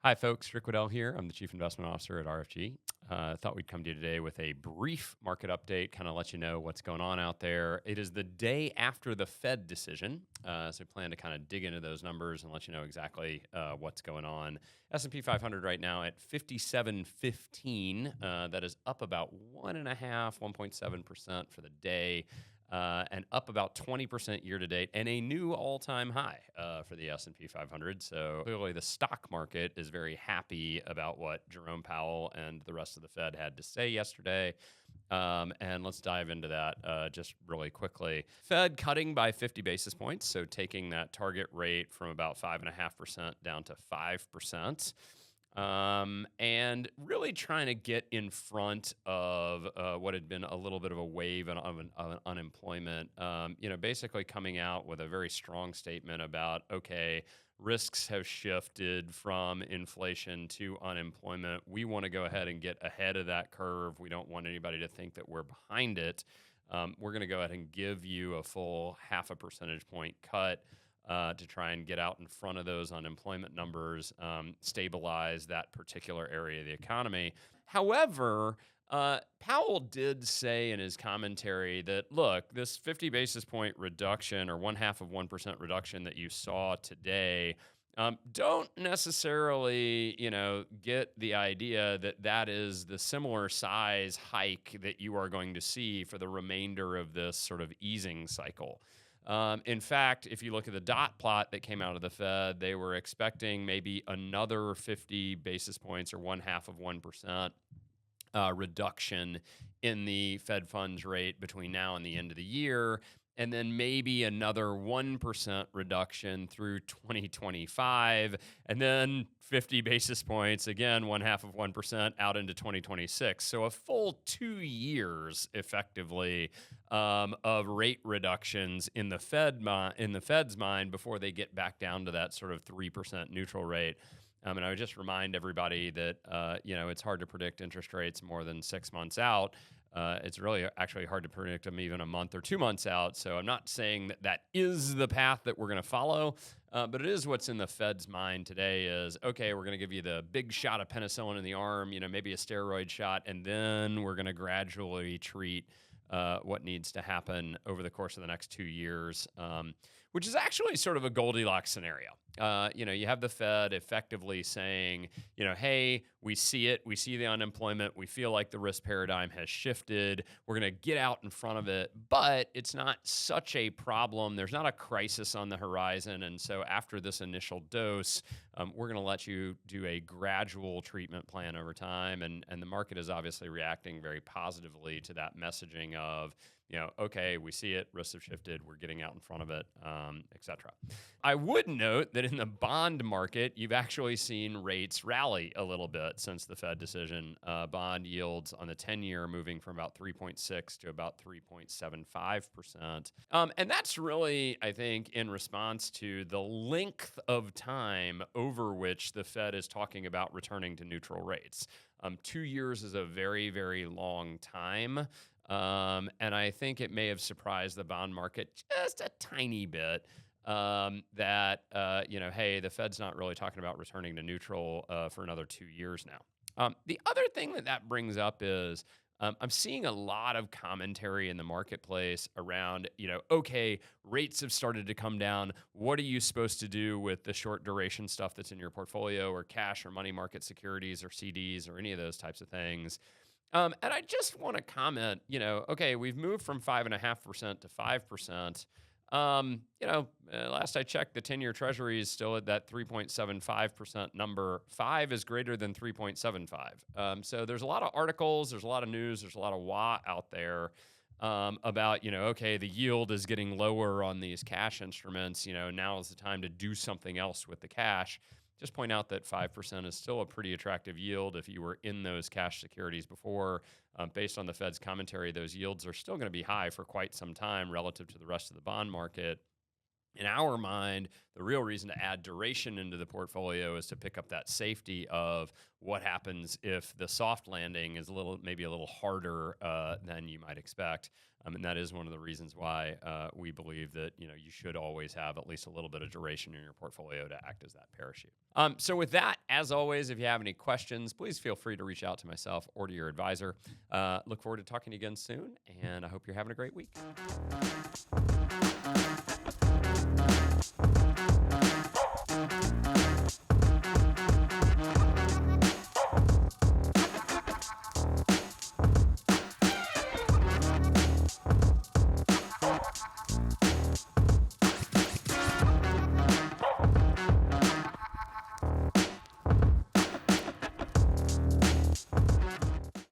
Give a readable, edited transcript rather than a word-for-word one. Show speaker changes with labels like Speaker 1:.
Speaker 1: Hi, folks. Rick Wedell here. I'm the Chief Investment Officer at RFG. Thought we'd come to you today with a brief market update, kind of let you know what's going on out there. It is the day after the Fed decision, so we plan to kind of dig into those numbers and let you know exactly what's going on. S&P 500 right now at 5715. That is up about 1.7% for the day. And up about 20% year to date, and a new all-time high for the S&P 500. So clearly, the stock market is very happy about what Jerome Powell and the rest of the Fed had to say yesterday. And let's dive into that just really quickly. Fed cutting by 50 basis points, so taking that target rate from about 5.5% down to 5%. And really trying to get in front of what had been a little bit of a wave of unemployment. Basically coming out with a very strong statement about, okay, risks have shifted from inflation to unemployment. We want to go ahead and get ahead of that curve. We don't want anybody to think that we're behind it. We're going to go ahead and give you a full 0.5 percentage point cut to try and get out in front of those unemployment numbers, stabilize that particular area of the economy. However, Powell did say in his commentary that, look, this 50 basis point reduction or 0.5% reduction that you saw today, don't necessarily, get the idea that that is the similar size hike that you are going to see for the remainder of this sort of easing cycle. In fact, if you look at the dot plot that came out of the Fed, they were expecting maybe another 50 basis points or 0.5% reduction in the Fed funds rate between now and the end of the year, and then maybe another 1% reduction through 2025, and then 50 basis points, again, 0.5% out into 2026. So a full 2 years, effectively, of rate reductions in the Fed's mind before they get back down to that sort of 3% neutral rate. And I would just remind everybody that, it's hard to predict interest rates more than 6 months out. It's really actually hard to predict them even a month or 2 months out. So I'm not saying that that is the path that we're going to follow, but it is what's in the Fed's mind today is, okay, we're going to give you the big shot of penicillin in the arm, maybe a steroid shot, and then we're going to gradually treat what needs to happen over the course of the next 2 years, which is actually sort of a Goldilocks scenario. You have the Fed effectively saying, hey, we see it. We see the unemployment. We feel like the risk paradigm has shifted. We're going to get out in front of it, but it's not such a problem. There's not a crisis on the horizon. And so after this initial dose, we're going to let you do a gradual treatment plan over time. And the market is obviously reacting very positively to that messaging of, okay, we see it, risks have shifted, we're getting out in front of it, et cetera. I would note that in the bond market, you've actually seen rates rally a little bit since the Fed decision. Bond yields on the 10-year moving from about 3.6 to about 3.75%. And that's really, I think, in response to the length of time over which the Fed is talking about returning to neutral rates. 2 years is a very, very long time. And I think it may have surprised the bond market just a tiny bit that, hey, the Fed's not really talking about returning to neutral for another 2 years now. The other thing that brings up is I'm seeing a lot of commentary in the marketplace around, okay, rates have started to come down. What are you supposed to do with the short duration stuff that's in your portfolio or cash or money market securities or CDs or any of those types of things? And I just want to comment, okay, we've moved from 5.5% to 5%. Last I checked, the 10-year Treasury is still at that 3.75% number. 5 is greater than 3.75. So there's a lot of articles, there's a lot of news, there's a lot of wah out there about, okay, the yield is getting lower on these cash instruments. Now is the time to do something else with the cash. Just point out that 5% is still a pretty attractive yield if you were in those cash securities before. Based on the Fed's commentary, those yields are still going to be high for quite some time relative to the rest of the bond market. In our mind, the real reason to add duration into the portfolio is to pick up that safety of what happens if the soft landing is maybe a little harder than you might expect. And that is one of the reasons why we believe that you should always have at least a little bit of duration in your portfolio to act as that parachute. So with that, as always, if you have any questions, please feel free to reach out to myself or to your advisor. Look forward to talking to you again soon, and I hope you're having a great week.